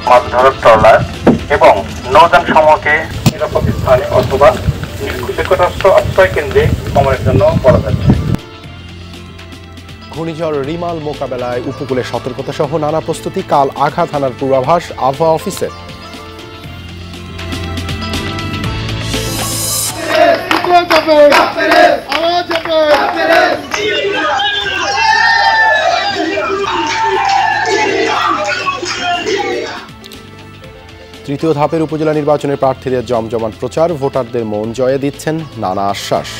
মাছ ধরার ট্রলার এবং নৌযান সমূহকে নিরাপদ স্থানে অথবা নিকটস্থ আশ্রয় কেন্দ্রে কমানোর জন্য বলা যাচ্ছে। ঘূর্ণিঝড় রিমাল মোকাবেলায় উপকূলে সতর্কতা সহ নানা প্রস্তুতি, কাল আঘাত হানার পূর্বাভাস আবহাওয়া অফিসের। তৃতীয় ধাপের উপজেলা নির্বাচনের প্রার্থীদের জমজমাট প্রচার, ভোটারদের মন জয়ে দিচ্ছেন নানা আশ্বাস।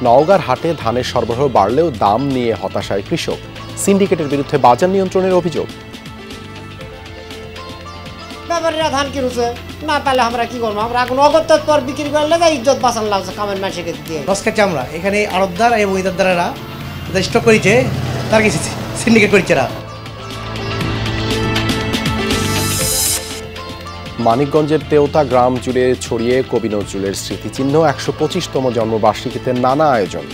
নওগাঁর হাটে ধানের সরবরাহ বাড়লেও দাম নিয়ে হতাশায় কৃষক, সিন্ডিকেটের বিরুদ্ধে বাজার নিয়ন্ত্রণের অভিযোগ। ব্যাপারীরা ধান কিনুছে না পেলে আমরা কি করবো, আমরা এখন অগত্যের পর বিক্রি করলে ইজ্জত বাঁচান লাগছে কামের মাসেকে দিয়ে লস খাচ্ছে আমরা। এখানে আড়তদার এবং ইদারদারেরা স্টক করেছে, তার কিছু সিন্ডিকেট করেছে। মানিকগঞ্জের তেওতা গ্রাম জুড়ে ছড়িয়ে কবি নজরুলের স্মৃতিচিহ্ন, ১২৫তম জন্মবার্ষিকীতে নানা আয়োজন।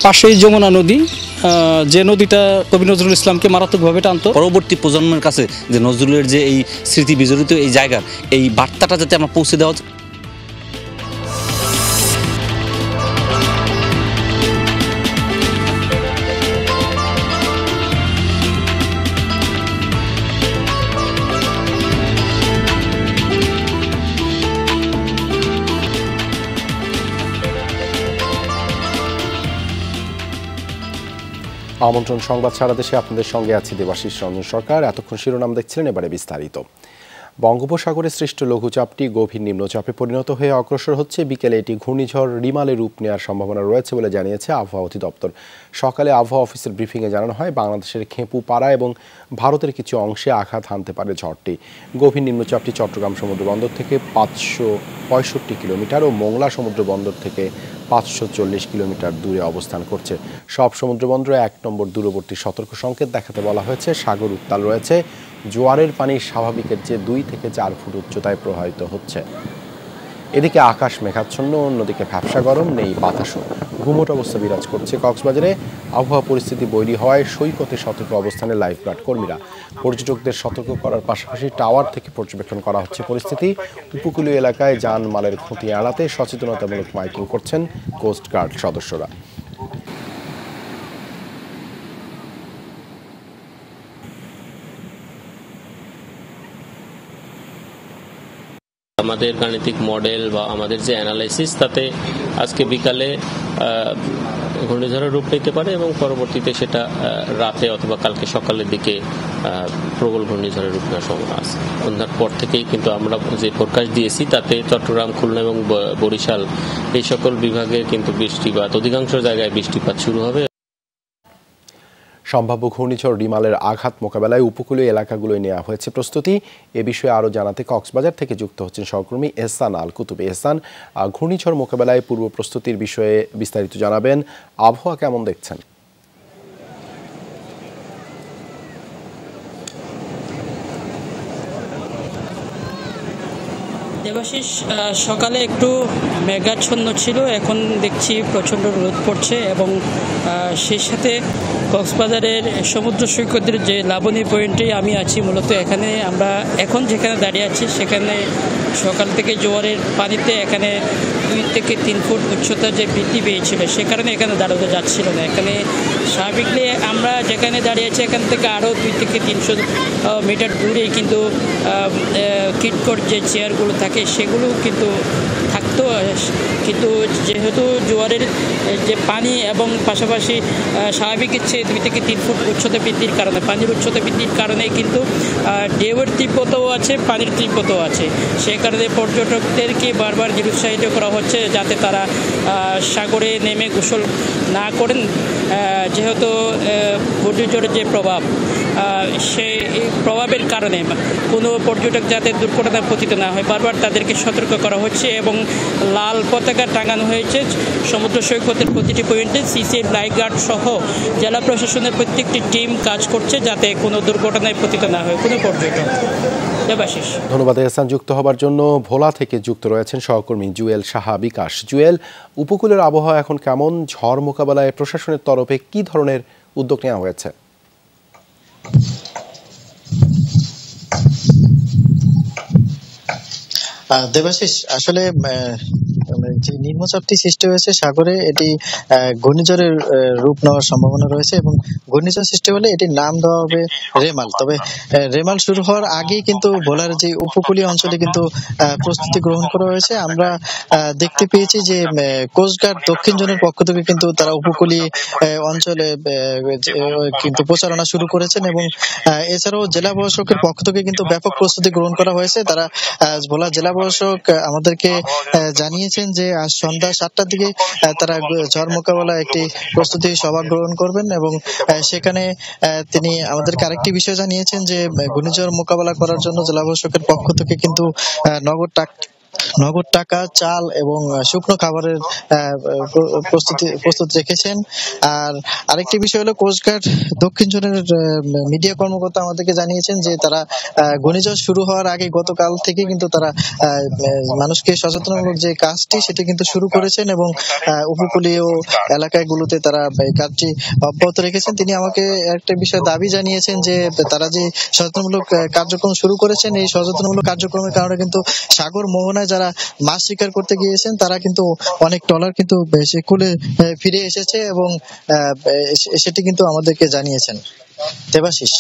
পাশেই যমুনা নদী, যে নদীটা কবি নজরুল ইসলামকে মারাত্মকভাবে টানত। পরবর্তী প্রজন্মের কাছে যে নজরুলের যে এই স্মৃতি বিজড়িত এই জায়গার এই বার্তাটা যাতে আমরা পৌঁছে দেওয়া যায়। আমন্ত্রণ সংবাদ সারা দেশে, আপনাদের সঙ্গে আছি দেবাশিস রঞ্জন সরকার। এতক্ষণ শিরোনাম দেখছিলেন, এবারে বিস্তারিত। বঙ্গোপসাগরে সৃষ্ট লঘুচাপটি গভীর নিম্নচাপে পরিণত হয়ে অগ্রসর হচ্ছে। বিকেলে এটি ঘূর্ণিঝড় রিমালে রূপ নেওয়ার সম্ভাবনা রয়েছে বলে জানিয়েছে আবহাওয়া অধিদপ্তর। সকালে আবহাওয়া অফিসের ব্রিফিংয়ে জানানো হয়, বাংলাদেশের খেপুপাড়া এবং ভারতের কিছু অংশে আঘাত হানতে পারে ঝড়টি। গভীর নিম্নচাপটি চট্টগ্রাম সমুদ্র বন্দর থেকে ৫৬৫ কিলোমিটার ও মোংলা সমুদ্র বন্দর থেকে ৫৪০ কিলোমিটার দূরে অবস্থান করছে। সব সমুদ্র বন্দরে ১ নম্বর দূরবর্তী সতর্ক সংকেত দেখাতে বলা হয়েছে। সাগর উত্তাল রয়েছে, জোয়ারের পানি স্বাভাবিকের চেয়ে ২ থেকে ৪ ফুট উচ্চতায় প্রবাহিত হচ্ছে। এদিকে আকাশ মেঘাচ্ছন্ন, অন্যদিকে ভ্যাপসা গরম, নেই বাতাসও। ঘুমট অবস্থা বিরাজ করছে কক্সবাজারে। আবহাওয়া পরিস্থিতি বৈরী হওয়ায় সৈকতে সতর্ক অবস্থানে লাইফগার্ড কর্মীরা। পর্যটকদের সতর্ক করার পাশাপাশি টাওয়ার থেকে পর্যবেক্ষণ করা হচ্ছে পরিস্থিতি। উপকূলীয় এলাকায় যানমালের ক্ষতি এড়াতে সচেতনতামূলক মাইকিং করছেন কোস্টগার্ড সদস্যরা। আমাদের গাণিতিক মডেল বা আমাদের যে অ্যানালাইসিস, তাতে আজকে বিকালে ঘূর্ণিঝড়ের রূপ নিতে পারে এবং পরবর্তীতে সেটা রাতে অথবা কালকে সকালের দিকে প্রবল ঘূর্ণিঝড়ের রূপ নেওয়ার সম্ভাবনা আছে। সন্ধ্যার পর থেকেই কিন্তু আমরা যে ফোরকাস্ট দিয়েছি তাতে চট্টগ্রাম, খুলনা এবং বরিশাল এই সকল বিভাগে কিন্তু বৃষ্টিপাত, অধিকাংশ জায়গায় বৃষ্টিপাত শুরু হবে। সম্ভাব্য ঘূর্ণিঝড় রিমালের আঘাত মোকাবেলায় উপকূলীয় এলাকাগুলোয় নেওয়া হয়েছে প্রস্তুতি। এ বিষয়ে আরও জানাতে কক্সবাজার থেকে যুক্ত হচ্ছেন সহকর্মী এহসান আল কুতুবী। এহসান, ঘূর্ণিঝড় মোকাবেলায় পূর্ব প্রস্তুতির বিষয়ে বিস্তারিত জানাবেন। আবহাওয়া কেমন দেখছেন? দেবাশিস, সকালে একটু মেঘাচ্ছন্ন ছিল, এখন দেখছি প্রচণ্ড রোদ পড়ছে এবং সেই সাথে কক্সবাজারের সমুদ্র সৈকতের যে লাবণী পয়েন্টে আমি আছি, মূলত এখানে আমরা এখন যেখানে দাঁড়িয়ে আছি সেখানে সকাল থেকে জোয়ারের পানিতে এখানে 2 থেকে 3 ফুট উচ্চতা যে বৃদ্ধি পেয়েছিল, সে কারণে এখানে দাঁড়াতে যাচ্ছিল না। এখানে স্বাভাবিকলি আমরা যেখানে দাঁড়িয়ে আছি এখান থেকে আরও 2 থেকে 300 মিটার দূরেই কিন্তু কিটকট যে চেয়ারগুলো থাকে সেগুলো কিন্তু থাকতো, কিন্তু যেহেতু জোয়ারের যে পানি এবং পাশাপাশি স্বাভাবিকের চেয়ে 2 থেকে 3 ফুট উচ্চতা বৃদ্ধির কারণে, পানির উচ্চতা বৃদ্ধির কারণে কিন্তু ঢেউয়ের তীব্রতাও আছে, পানির তীব্রতাও আছে। সে কারণে পর্যটকদেরকে বারবার নিরুৎসাহিত করা হচ্ছে যাতে তারা সাগরে নেমে গোসল না করেন, যেহেতু ঘূর্ণিঝড়ের যে প্রভাব, সেই প্রভাবের কারণে কোনো পর্যটক যাতে দুর্ঘটনায় পতিত না হয়, বারবার তাদেরকে সতর্ক করা হচ্ছে এবং লাল পতাকা টাঙানো হয়েছে সমুদ্র সৈকতের প্রতিটি পয়েন্টে। সিসিএফ লাইফগার্ড সহ জেলা প্রশাসনের প্রত্যেকটি টিম কাজ করছে যাতে কোনো দুর্ঘটনায় পতিত না হয় কোনো পর্যটক। দেবাশিস, ধন্যবাদ এহসান যুক্ত হবার জন্য। ভোলা থেকে যুক্ত রয়েছেন সহকর্মী জুয়েল সাহা বিকাশ। জুয়েল, উপকূলের আবহাওয়া এখন কেমন? ঝড় মোকাবেলায় প্রশাসনের তরফে কি ধরনের উদ্যোগ নেওয়া হয়েছে? দেবাশিস, আসলে যে নিম্নচাপটি সৃষ্টি হয়েছে সাগরে, এটি ঘূর্ণিঝড়ের রূপ নেওয়ার সম্ভাবনা রয়েছে এবং ঘূর্ণিঝড় সৃষ্টি হলে এটির নাম দেওয়া হবে রেমাল। তবে রেমাল শুরু হওয়ার আগেই কিন্তু ভোলার যে উপকূলীয় অঞ্চলে কিন্তু প্রস্তুতি গ্রহণ করা হয়েছে। আমরা দেখতে পেয়েছি যে কোস্টগার্ড দক্ষিণ জোনের পক্ষ থেকে কিন্তু তারা উপকূলীয় অঞ্চলে কিন্তু প্রচারণা শুরু করেছেন এবং এছাড়াও জেলা প্রশাসকের পক্ষ থেকে কিন্তু ব্যাপক প্রস্তুতি গ্রহণ করা হয়েছে। তারা ভোলা জেলা প্রশাসক আমাদেরকে জানিয়েছেন যে আজ সন্ধ্যা 7টার দিকে তারা ঝড় মোকাবেলা একটি প্রস্তুতি সভা গ্রহণ করবেন এবং সেখানে তিনি আমাদেরকে আরেকটি বিষয় জানিয়েছেন যে ঘূর্ণিঝড় মোকাবেলা করার জন্য জেলা প্রশাসকের পক্ষ থেকে কিন্তু নগদ টাকা, চাল এবং শুকনো খাবারের প্রস্তুত রেখেছেন। আর আরেকটি বিষয় হলো কোস্টগার্ড দক্ষিণ জোনের মিডিয়া কর্মকর্তা আমাদেরকে জানিয়েছেন যে তারা ঘূর্ণিঝড় শুরু হওয়ার আগে গতকাল থেকে কিন্তু তারা মানুষকে সচেতনমূলক যে কাজটি সেটি কিন্তু শুরু করেছেন এবং উপকূলীয় এলাকাগুলোতে তারা এই কাজটি অব্যাহত রেখেছেন। তিনি আমাকে একটা বিষয় দাবি জানিয়েছেন যে তারা যে সচেতনমূলক কার্যক্রম শুরু করেছেন, এই সচেতনমূলক কার্যক্রমের কারণে কিন্তু সাগর মোহনায় যারা মাছ শিকার করতে গিয়েছেন তারা কিন্তু অনেক ট্রলার কিন্তু কুলে ফিরে এসেছে এবং সেটি কিন্তু আমাদেরকে জানিয়েছেন। দেবাশিস,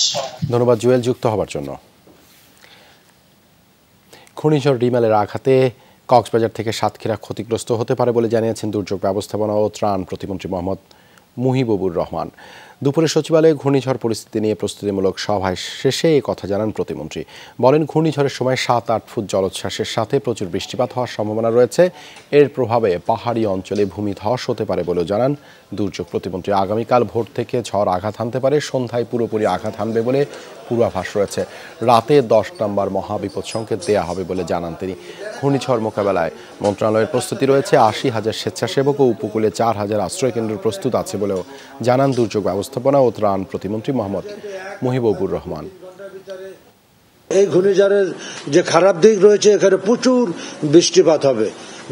ধন্যবাদ জুয়েল যুক্ত হবার জন্য। ঘূর্ণিঝড় রিমালের আঘাতে কক্সবাজার থেকে সাতক্ষীরা ক্ষতিগ্রস্ত হতে পারে বলে জানিয়েছেন দুর্যোগ ব্যবস্থাপনা ও ত্রাণ প্রতিমন্ত্রী মোহাম্মদ মুহিবুর রহমান। দুপুরে সচিবালয়ে ঘূর্ণিঝড় পরিস্থিতি নিয়ে প্রস্তুতিমূলক সভায় শেষে এই কথা জানান প্রতিমন্ত্রী। বলেন, ঘূর্ণিঝড়ের সময় 7-8 ফুট জলোচ্ছ্বাসের সাথে প্রচুর বৃষ্টিপাত হওয়ার সম্ভাবনা রয়েছে। এর প্রভাবে পাহাড়ি অঞ্চলে ভূমিধস হতে পারে বলেও জানান দুর্যোগ প্রতিমন্ত্রী। আগামীকাল ভোর থেকে ঝড় আঘাত হানতে পারে, সন্ধ্যায় পুরোপুরি আঘাত হানবে বলে পূর্বাভাস রয়েছে। রাতে 10 নম্বর মহাবিপদ সংকেত দেয়া হবে বলে জানান তিনি। ঘূর্ণিঝড় মোকাবেলায় মন্ত্রণালয়ের প্রস্তুতি রয়েছে। 80,000 স্বেচ্ছাসেবক ও উপকূলে 4,000 আশ্রয়কেন্দ্র প্রস্তুত আছে বলেও জানান দুর্যোগ ব্যবস্থাপনা ও ত্রাণ প্রতিমন্ত্রী মোহাম্মদ মুহিবুর রহমান। এই ঘূর্ণিঝড়ের যে খারাপ দিক রয়েছে, এখানে প্রচুর বৃষ্টিপাত হবে,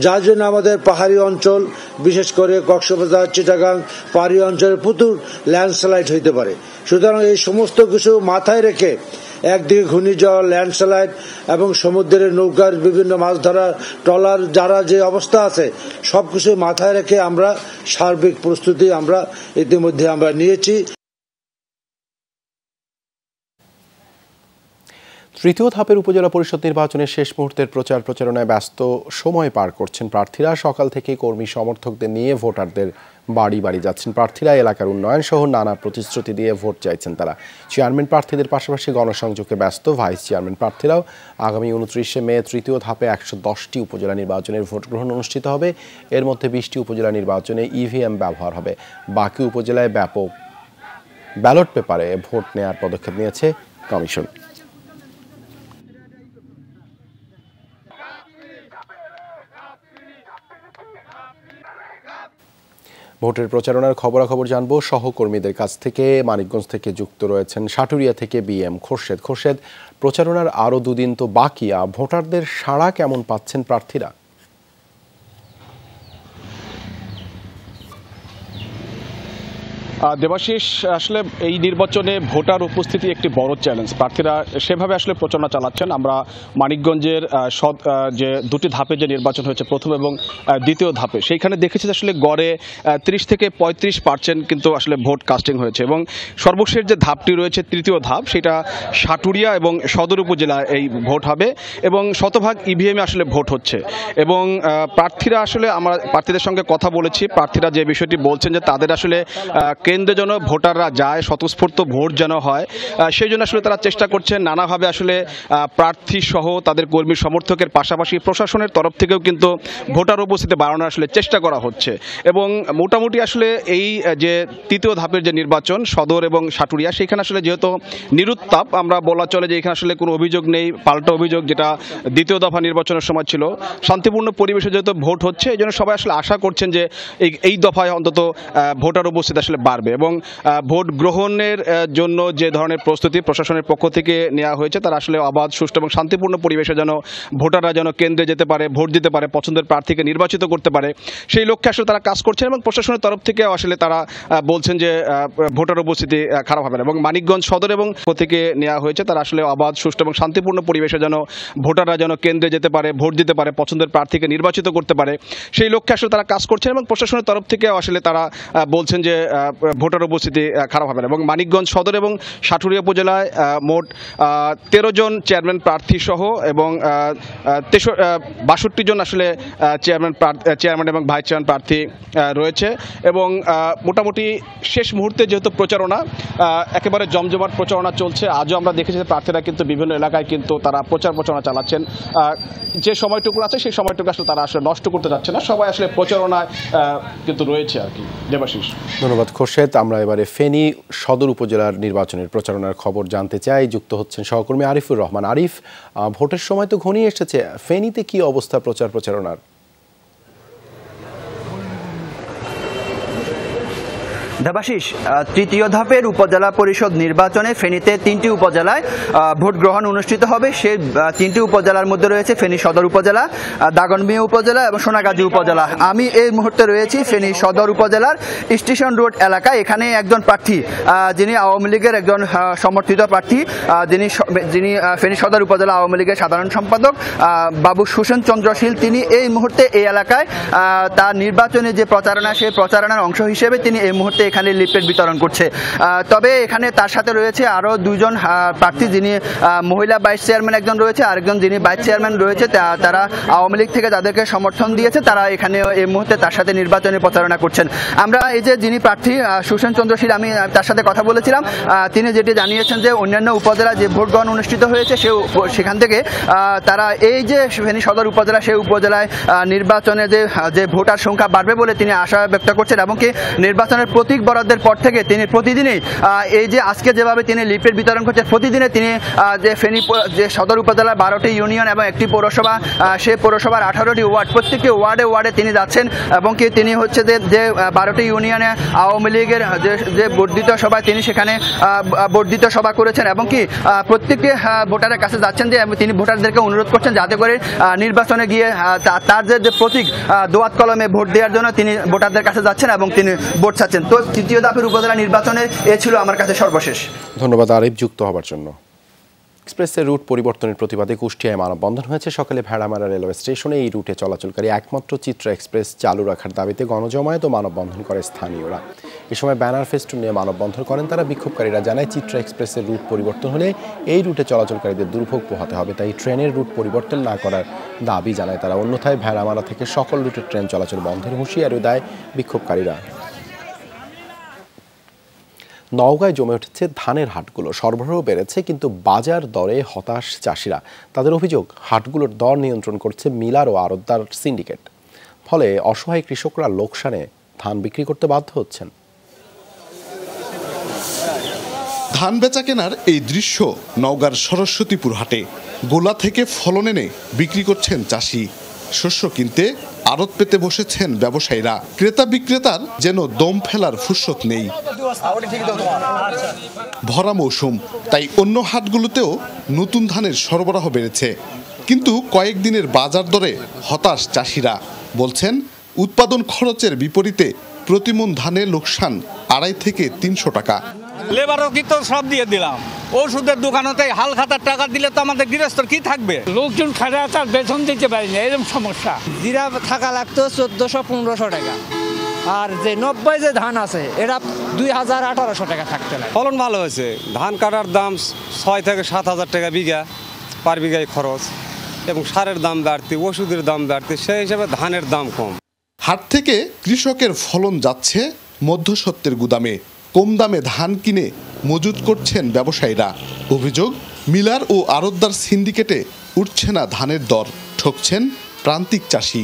যার জন্য আমাদের পাহাড়ি অঞ্চল, বিশেষ করে কক্সবাজার, চিটাগাং পাহাড়ি অঞ্চলে প্রচুর ল্যান্ডস্লাইড হইতে পারে। সুতরাং এই সমস্ত কিছু মাথায় রেখে একদিকে ঘূর্ণিঝড়, ল্যান্ডস্লাইড এবং সমুদ্রের নৌকার বিভিন্ন মাছ ধরা ট্রলার যারা যে অবস্থা আছে সবকিছু মাথায় রেখে আমরা সার্বিক প্রস্তুতি আমরা ইতিমধ্যে আমরা নিয়েছি। তৃতীয় ধাপের উপজেলা পরিষদ নির্বাচনের শেষ মুহূর্তের প্রচারণায় ব্যস্ত সময় পার করছেন প্রার্থীরা। সকাল থেকে কর্মী সমর্থকদের নিয়ে ভোটারদের বাড়ি বাড়ি যাচ্ছেন প্রার্থীরা। এলাকার উন্নয়ন সহ নানা প্রতিশ্রুতি দিয়ে ভোট চাইছেন তারা। চেয়ারম্যান প্রার্থীদের পাশাপাশি গণসংযোগে ব্যস্ত ভাইস চেয়ারম্যান প্রার্থীরাও। আগামী 29শে মে তৃতীয় ধাপে 110টি উপজেলা নির্বাচনের ভোট গ্রহণ অনুষ্ঠিত হবে। এর মধ্যে 20টি উপজেলা নির্বাচনে ইভিএম ব্যবহার হবে। বাকি উপজেলায় ব্যাপক ব্যালট পেপারে ভোট নেওয়ার পদক্ষেপ নিয়েছে কমিশন। ভোটের প্রচারণার খবরাখবর জানবো সহকর্মীদের কাছ থেকে। মানিকগঞ্জ থেকে যুক্ত রয়েছেন সাটুরিয়া থেকে বিএম খোরশেদ। প্রচারণার আরও দুদিন তো বাকি, ভোটারদের সাড়া কেমন পাচ্ছেন প্রার্থীরা? দেবাশিস, আসলে এই নির্বাচনে ভোটার উপস্থিতি একটি বড় চ্যালেঞ্জ। প্রার্থীরা সেভাবে আসলে প্রচারণা চালাচ্ছেন। আমরা মানিকগঞ্জের যে দুটি ধাপে যে নির্বাচন হয়েছে, প্রথম এবং দ্বিতীয় ধাপে, সেইখানে দেখেছি আসলে গড়ে 30 থেকে 35% কিন্তু আসলে ভোট কাস্টিং হয়েছে। এবং সর্বশেষ যে ধাপটি রয়েছে তৃতীয় ধাপ, সেটা সাটুরিয়া এবং সদর উপজেলায় এই ভোট হবে এবং শতভাগ ইভিএমে আসলে ভোট হচ্ছে। এবং প্রার্থীরা আসলে আমরা প্রার্থীদের সঙ্গে কথা বলেছি, প্রার্থীরা যে বিষয়টি বলছেন যে তাদের আসলে কেন্দ্রে যেন ভোটাররা যায়, স্বতঃস্ফূর্ত ভোট যেন হয়, সেই জন্য আসলে তারা চেষ্টা করছেন নানাভাবে আসলে প্রার্থী সহ তাদের কর্মী সমর্থকের পাশাপাশি প্রশাসনের তরফ থেকেও কিন্তু ভোটার উপস্থিতি বাড়ানোর আসলে চেষ্টা করা হচ্ছে। এবং মোটামুটি আসলে এই যে তৃতীয় ধাপের যে নির্বাচন সদর এবং সাটুরিয়া, সেখানে আসলে যেহেতু নিরুত্তাপ, আমরা বলা চলে যে এখানে আসলে কোনো অভিযোগ নেই, পাল্টা অভিযোগ যেটা দ্বিতীয় দফা নির্বাচনের সময় ছিল। শান্তিপূর্ণ পরিবেশে যেহেতু ভোট হচ্ছে, এই জন্য সবাই আসলে আশা করছেন যে এই দফায় অন্তত ভোটার উপস্থিতি আসলে বাড়বে। পারবে এবং ভোট গ্রহণের জন্য যে ধরনের প্রস্তুতি প্রশাসনের পক্ষ থেকে নেওয়া হয়েছে তারা আসলে অবাধ, সুষ্ঠু এবং শান্তিপূর্ণ পরিবেশে যেন ভোটাররা যেন কেন্দ্রে যেতে পারে, ভোট দিতে পারে, পছন্দের প্রার্থীকে নির্বাচিত করতে পারে, সেই লক্ষ্যে আসলে তারা কাজ করছেন এবং প্রশাসনের তরফ থেকে আসলে তারা বলছেন যে ভোটার উপস্থিতি খারাপ হবে না এবং মানিকগঞ্জ সদর এবং থেকে নেওয়া হয়েছে তারা আসলে অবাধ, সুষ্ঠু এবং শান্তিপূর্ণ পরিবেশে যেন ভোটাররা যেন কেন্দ্রে যেতে পারে, ভোট দিতে পারে, পছন্দের প্রার্থীকে নির্বাচিত করতে পারে, সেই লক্ষ্যে আসলে তারা কাজ করছেন এবং প্রশাসনের তরফ থেকে আসলে তারা বলছেন যে ভোটার উপস্থিতি খারাপ হবে না এবং মানিকগঞ্জ সদর এবং সাটুরিয়া উপজেলায় মোট 13 জন চেয়ারম্যান প্রার্থী সহ এবং 62 জন আসলে চেয়ারম্যান এবং ভাইস চেয়ারম্যান প্রার্থী রয়েছে এবং মোটামুটি শেষ মুহূর্তে যেহেতু প্রচারণা একেবারে জমজমাট প্রচারণা চলছে। আজও আমরা দেখেছি যে প্রার্থীরা কিন্তু বিভিন্ন এলাকায় কিন্তু তারা প্রচারণা চালাচ্ছেন। যে সময়টুকু আছে সেই সময়টুকু আসলে তারা আসলে নষ্ট করতে যাচ্ছে না, সবাই আসলে প্রচারণায় কিন্তু রয়েছে আর কি। দেবাশিস, ধন্যবাদ খোরশেদ। আমরা এবারে ফেনী সদর উপজেলার নির্বাচনের প্রচারণার খবর জানতে চাই। যুক্ত হচ্ছেন সহকর্মী আরিফুর রহমান। আরিফ, ভোটের সময় তো ঘনিয়ে এসেছে, ফেনীতে কি অবস্থা প্রচারণার? দেবাশিস, তৃতীয় ধাপের উপজেলা পরিষদ নির্বাচনে ফেনীতে 3টি উপজেলায় ভোট গ্রহণ অনুষ্ঠিত হবে। সেই 3টি উপজেলার মধ্যে রয়েছে ফেনী সদর উপজেলা, দাগনভূঞা উপজেলা এবং সোনাগাজী উপজেলা। আমি এই মুহূর্তে রয়েছি ফেনী সদর উপজেলার স্টেশন রোড এলাকায়। এখানে একজন প্রার্থী, যিনি আওয়ামী লীগের একজন সমর্থিত প্রার্থী, যিনি ফেনী সদর উপজেলা আওয়ামী লীগের সাধারণ সম্পাদক বাবু সুসেন চন্দ্রশীল, তিনি এই মুহূর্তে এই এলাকায় তার নির্বাচনে যে প্রচারণা, সেই প্রচারণার অংশ হিসেবে তিনি এই মুহূর্তে এখানে লিফলেট বিতরণ করছে। তবে এখানে তার সাথে রয়েছে আরো 2 জন প্রার্থী, যিনি মহিলা ভাইস চেয়ারম্যান একজন রয়েছে, আরেকজন যিনি ভাইস চেয়ারম্যান রয়েছে, তারা আওয়ামী লীগ থেকে তাদেরকে সমর্থন দিয়েছে, তারা এখানে এই মুহূর্তে তার সাথে নির্বাচনী প্রচারণা করছেন। আমরা এই যে যিনি প্রার্থী সুসেন চন্দ্রশীল, আমি তার সাথে কথা বলেছিলাম, তিনি যেটি জানিয়েছেন যে অন্যান্য উপজেলা যে ভোট গ্রহণ অনুষ্ঠিত হয়েছে সেখান থেকে তারা এই যে ফেনী সদর উপজেলা, সেই উপজেলায় নির্বাচনে যে ভোটার সংখ্যা বাড়বে বলে তিনি আশা ব্যক্ত করছেন এবং কি নির্বাচনের প্রতীক বরাদ্দের পর থেকে তিনি প্রতিদিনই এই যে আজকে যেভাবে তিনি লিফলেট বিতরণ করছেন, প্রতিদিনে তিনি যে ফেনী যে সদর উপজেলার 12টি ইউনিয়ন এবং একটি পৌরসভা, সেই পৌরসভার 18টি ওয়ার্ড, প্রত্যেকটি ওয়ার্ডে তিনি যাচ্ছেন এবং কি তিনি হচ্ছে যে 12টি ইউনিয়নে আওয়ামী লীগের যে বর্ধিত সভায় তিনি সেখানে বর্ধিত সভা করেছেন এবং কি প্রত্যেকটি ভোটারের কাছে যাচ্ছেন যে তিনি ভোটারদেরকে অনুরোধ করছেন যাতে করে নির্বাচনে গিয়ে তার যে প্রতীক দোয়াত কলমে ভোট দেওয়ার জন্য তিনি ভোটারদের কাছে যাচ্ছেন এবং তিনি ভোট চাচ্ছেন। তো তৃতীয় ধাপের উপজেলা নির্বাচনের এ ছিল আমার কাছে সর্বশেষ। ধন্যবাদ আরিফ যুক্ত হবার জন্য। এক্সপ্রেসের রুট পরিবর্তনের প্রতিবাদে কুষ্টিয়ায় মানববন্ধন হয়েছে। সকালে ভেড়ামারা রেলওয়ে স্টেশনে এই রুটে চলাচলকারী একমাত্র চিত্রা এক্সপ্রেস চালু রাখার দাবিতে গণজমায়েত ও মানববন্ধন করে স্থানীয়রা। এ সময় ব্যানার ফেস্টুন নিয়ে মানববন্ধন করেন তারা। বিক্ষোভকারীরা জানায় চিত্রা এক্সপ্রেসের রুট পরিবর্তন হলে এই রুটে চলাচলকারীদের দুর্ভোগ পোহাতে হবে, তাই ট্রেনের রুট পরিবর্তন না করার দাবি জানায় তারা। অন্যথায় ভেড়ামারা থেকে সকল রুটের ট্রেন চলাচল বন্ধের হুঁশিয়ারি দেয় বিক্ষোভকারীরা। নওগাঁয় জমে উঠেছে ধানের হাটগুলো, সরবরাহ বেড়েছে কিন্তু বাজার দরে হতাশ চাষিরা। তাদের অভিযোগ হাটগুলোর দর নিয়ন্ত্রণ করছে মিলার ও আড়তদার সিন্ডিকেট, ফলে অসহায় কৃষকরা লোকসানে ধান বিক্রি করতে বাধ্য হচ্ছেন। ধান বেচা কেনার এই দৃশ্য নওগাঁর সরস্বতীপুর হাটে। গোলা থেকে ফলন এনে বিক্রি করছেন চাষি, শস্য কিনতে আড়ত পেতে বসেছেন ব্যবসায়ীরা। ক্রেতা বিক্রেতার যেন দম ফেলার ফুরসত নেই। ভরা মৌসুম, তাই অন্য হাটগুলোতেও নতুন ধানের সরবরাহ বেড়েছে, কিন্তু কয়েকদিনের বাজার দরে হতাশ চাষিরা। বলছেন উৎপাদন খরচের বিপরীতে প্রতিমন ধানে লোকসান 250 থেকে 300 টাকা। লেবারও কিন্তু সব দিয়ে দিলাম, ওষুধের দোকানতে হাল খাতার টাকা দিলে তো আমাদের গৃহস্থর কি থাকবে? লোকজন খাড়া তার বেতন দিতে পারি না, এরকম সমস্যা। জিরা থাকা লাগতো 1400-1500 টাকা, আর যে 90 যে ধান আছে এটা 2000-1800 টাকা থাকতে লাগে। ফলন ভালো হয়েছে, ধান কাটার দাম 6 থেকে 7,000 টাকা বিঘা, পার বিঘায় খরচ, এবং সারের দাম বাড়তি, ওষুধের দাম বাড়তি, সেই হিসাবে ধানের দাম কম। হাট থেকে কৃষকের ফলন যাচ্ছে মধ্যস্বত্বের গুদামে, কম দামে ধান কিনে মজুত করছেন ব্যবসায়ীরা। অভিযোগ মিলার ও আড়তদার সিন্ডিকেটে উঠছে না ধানের দর, ঠকছেন প্রান্তিক চাষি।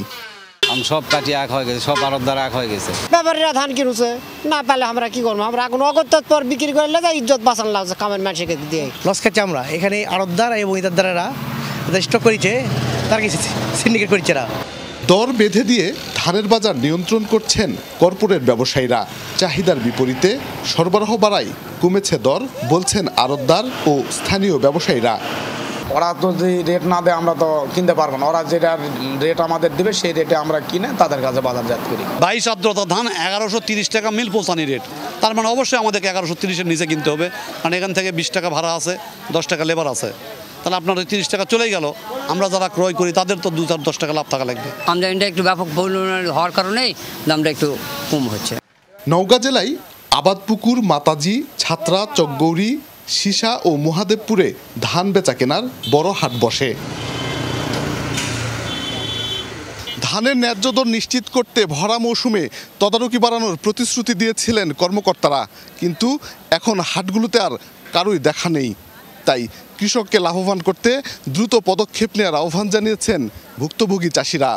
সব কাটি এক হয়ে গেছে, সব আড়তদার এক হয়ে গেছে। ব্যাপারীরা ধান কিনুছে, না পারলে আমরা কি করবো? আমরা এখন অগত্যা পর বিক্রি করলে ইজ্জত বাঁচান লাগছে কামের মানুষকে দিয়ে। লস খাচ্ছি আমরা এখানে। আড়তদার এবং ইদারদারেরা স্টক করেছে, তার কিছু সিন্ডিকেট করেছে না। দর বেঁধে দিয়ে ধানের বাজার নিয়ন্ত্রণ করছেন কর্পোরেট ব্যবসায়ীরা। চাহিদার বিপরীতে সরবরাহ বাড়ায় কমেছে দর বলছেন আড়তদার ও স্থানীয় ব্যবসায়ীরা। ওরা তো যদি রেট না দেয় আমরা তো কিনতে পারবো না, ওরা যেটা রেট আমাদের দেবে সেই রেটে আমরা কিনে তাদের কাছে বাজারজাত করি। 22 আর্দ্রতা ধান 1130 টাকা মিল পৌঁছানি রেট, তার মানে অবশ্যই আমাদেরকে 1130-এর নিচে কিনতে হবে, কারণ এখান থেকে 20 টাকা ভাড়া আছে, 10 টাকা লেবার আছে, তাহলে আপনার 30 টাকা চলেই গেল। আমরা যারা ক্রয় করি তাদের তো 2-10 টাকা লাভ থাকা লাগবে। আমদানিটা একটু ব্যাপক পরিমাণ হওয়ার কারণেই দামটা একটু কম হচ্ছে। নওগাঁ জেলায় আবাদপুকুর, মাতাজি, ছাত্রা, চকগৌরী, সিসা ও মহাদেবপুরে ধান বেচা কেনার বড় হাট বসে। ধানের ন্যায্য দর নিশ্চিত করতে ভরা মৌসুমে তদারকি বাড়ানোর প্রতিশ্রুতি দিয়েছিলেন কর্মকর্তারা, কিন্তু এখন হাটগুলোতে আর কারোই দেখা নেই। তাই কৃষককে লাভবান করতে দ্রুত পদক্ষেপ নেওয়ার আহ্বান জানিয়েছেন ভুক্তভোগী চাষিরা।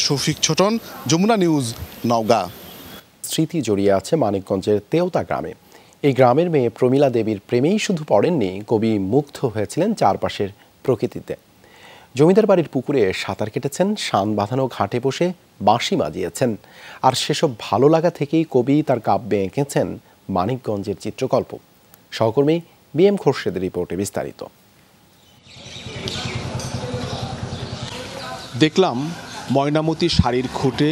শফিক ছোটন, যমুনা নিউজ, নওগাঁ। স্মৃতি জড়িয়ে আছে মানিকগঞ্জের তেওতা গ্রামে। এই গ্রামের মেয়ে প্রমীলা দেবীর প্রেমেই শুধু পড়েননি, কবি মুগ্ধ হয়েছিলেন চারপাশের প্রকৃতিতে। জমিদার বাড়ির পুকুরে সাঁতার কেটেছেন, শান বাঁধানো ঘাটে বসে বাঁশি বাজিয়েছেন, আর সেসব ভালো লাগা থেকেই কবি তার কাব্যে এঁকেছেন মানিকগঞ্জের চিত্রকল্প। সহকর্মী BM খোরশেদের রিপোর্টে বিস্তারিত। দেখলাম ময়নামতি শাড়ির খুঁটে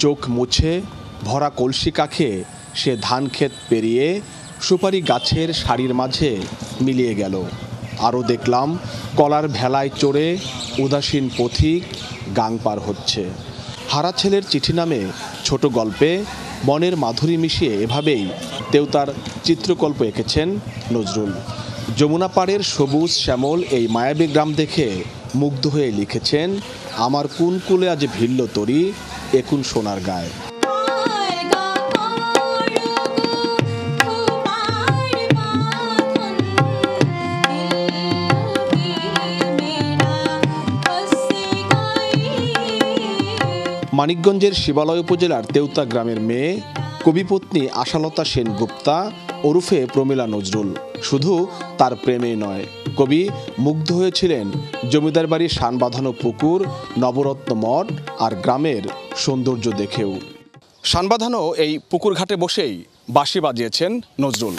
চোখ মুছে ভরা কলসি কাখে সে ধান ক্ষেত পেরিয়ে সুপারি গাছের শাড়ির মাঝে মিলিয়ে গেল। আরও দেখলাম কলার ভেলায় চড়ে উদাসীন পথিক গাং পার হচ্ছে। হারা ছেলের চিঠি নামে ছোট গল্পে মনের মাধুরী মিশিয়ে এভাবেই তেওতার চিত্রকল্প এঁকেছেন নজরুল। যমুনা পাড়ের সবুজ শ্যামল এই মায়াবী গ্রাম দেখে মুগ্ধ হয়ে লিখেছেন, আমার কোন কুলে আজ ভিল্ল তরি একুন সোনার গায়ে। মানিকগঞ্জের শিবালয় উপজেলার তেওতা গ্রামের মেয়ে কবিপত্নী আশালতা সেনগুপ্তা ওরফে প্রমীলা নজরুল শুধু তার প্রেমে নয়, কবি মুগ্ধ হয়েছিলেন জমিদার বাড়ির শান বাঁধানো পুকুর, নবরত্ন মঠ আর গ্রামের সৌন্দর্য দেখেও। শান বাঁধানো এই পুকুর ঘাটে বসেই বাঁশি বাজিয়েছেন নজরুল।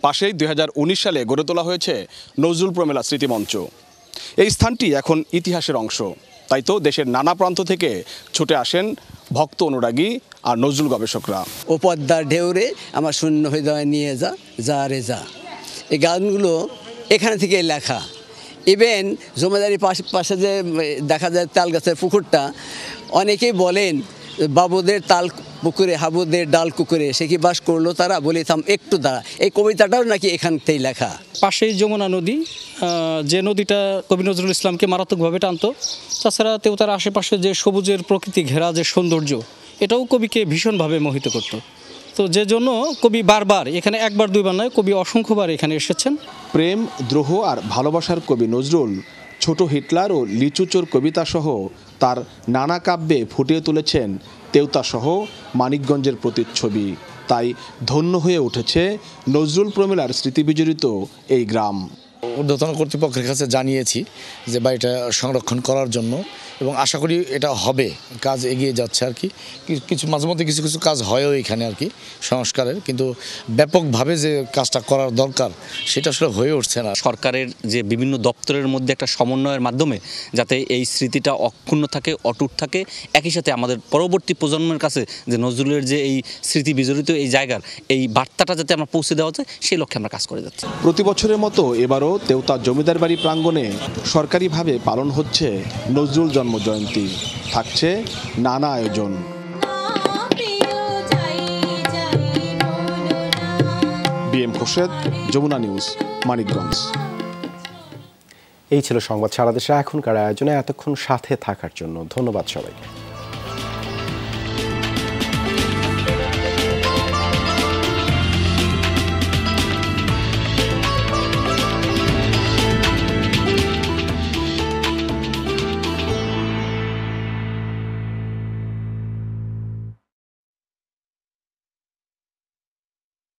পাশেই 2019 সালে গড়ে তোলা হয়েছে নজরুল প্রমীলা স্মৃতিমঞ্চ। এই স্থানটি এখন ইতিহাসের অংশ, তাই তো দেশের নানা প্রান্ত থেকে ছুটে আসেন ভক্ত, অনুরাগী আর নজরুল গবেষকরা। ও পদ্মার ঢেউরে আমার শূন্য হৃদয় নিয়ে যা, যা রে যা, এই গানগুলো এখানে থেকে লেখা। ইভেন জমিদারি পাশে যে দেখা যায় তাল গাছের পুকুরটা, অনেকেই বলেন বাবুদের তাল পুকুরে হাবুদের ডাল কুকুরে সে কি বাস করলো তারা, বলি থাম একটু দাঁড়া, এই কবিতাটাও নাকি এখান থেকেই লেখা। পাশেই যমুনা নদী, যে নদীটা কবি নজরুল ইসলামকে মারাত্মকভাবে টানত। তাছাড়া তেওতার আশেপাশে যে সবুজের প্রকৃতি ঘেরা যে সৌন্দর্য, এটাও কবিকে ভীষণভাবে মোহিত করত। তো যে জন্য কবি বারবার এখানে, একবার দুইবার নয়, কবি অসংখ্যবার এখানে এসেছেন। প্রেম, দ্রোহ আর ভালোবাসার কবি নজরুল ছোট হিটলার ও লিচুচোর কবিতা সহ তার নানা কাব্যে ফুটিয়ে তুলেছেন তেওতা সহ মানিকগঞ্জের প্রতিচ্ছবি। তাই ধন্য হয়ে উঠেছে নজরুল প্রমীলার স্মৃতিবিজড়িত এই গ্রাম। ঊর্ধ্বতন কর্তৃপক্ষের কাছে জানিয়েছি যে বাড়িটা সংরক্ষণ করার জন্য, এবং আশা করি এটা হবে, কাজ এগিয়ে যাচ্ছে আর কি। কিছু মাঝে মধ্যে কিছু কিছু কাজ হয়ও এখানে আর কি সংস্কারের, কিন্তু ব্যাপকভাবে যে কাজটা করার দরকার সেটা আসলে হয়ে উঠছে না। সরকারের যে বিভিন্ন দপ্তরের মধ্যে একটা সমন্বয়ের মাধ্যমে যাতে এই স্মৃতিটা অক্ষুণ্ণ থাকে, অটুট থাকে, একই সাথে আমাদের পরবর্তী প্রজন্মের কাছে যে নজরুলের যে এই স্মৃতি বিজড়িত এই জায়গার এই বার্তাটা যাতে আমরা পৌঁছে দেওয়া যায়, সেই লক্ষ্যে আমরা কাজ করে যাচ্ছি। প্রতি বছরের মতো এবারও তেওতা জমিদার বাড়ি প্রাঙ্গণে সরকারিভাবে পালন হচ্ছে নজরুল জন্মজয়ন্তী। থাকছে নানা আয়োজন। BM Khorshed, Jamuna news, Manikganj. এই ছিল সংবাদ সারা দেশে এখনকার আয়োজনে। এতক্ষণ সাথে থাকার জন্য ধন্যবাদ সবাইকে।